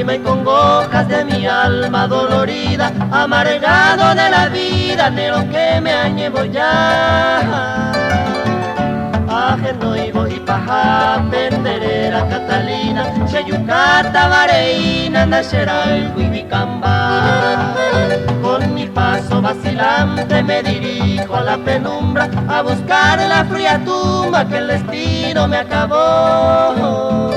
lágrimas y congojas de mi alma dolorida, amargado de la vida, negro que me añevo ya. Ajeno y voy paja, penderera Catalina, Cheyucata, Vareina, Nasheral, Huibicamba. Con mi paso vacilante me dirijo a la penumbra, a buscar la fría tumba que el destino me acabó.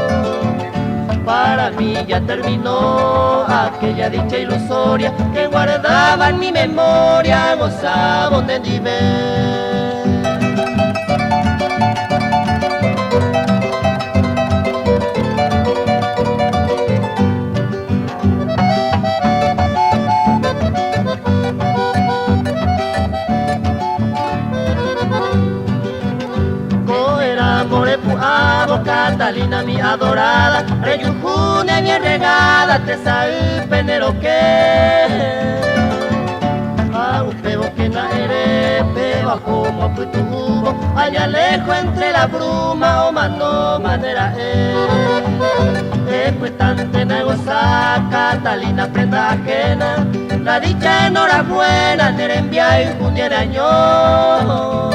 Para mí ya terminó aquella dicha ilusoria que guardaba en mi memoria, gozaba de nivel. Catalina mi adorada, reyujune bien regada, te penero que a un pebo que na ere, peba como putu hubo, allá lejos entre la bruma o mano madera después tante negoza, Catalina prenda ajena, la dicha enhorabuena, nerembia y juniera año.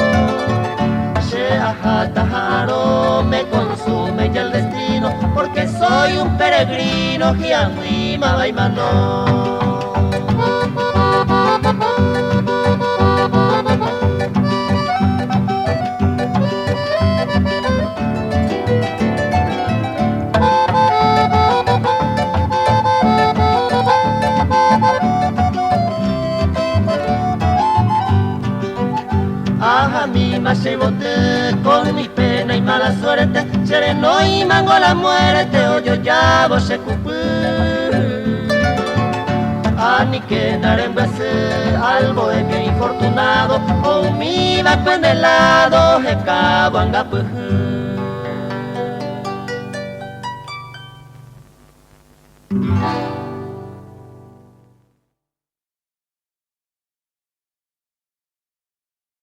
Ajatajaro me consume ya el destino, porque soy un peregrino, Jianguima Baimano. A mí me llevote con mi pena y mala suerte, sereno y mango la muerte, o yo ya vos se cupú. Ani que narembase al bohemio infortunado, o mi baco en el lado, je cabo angapu.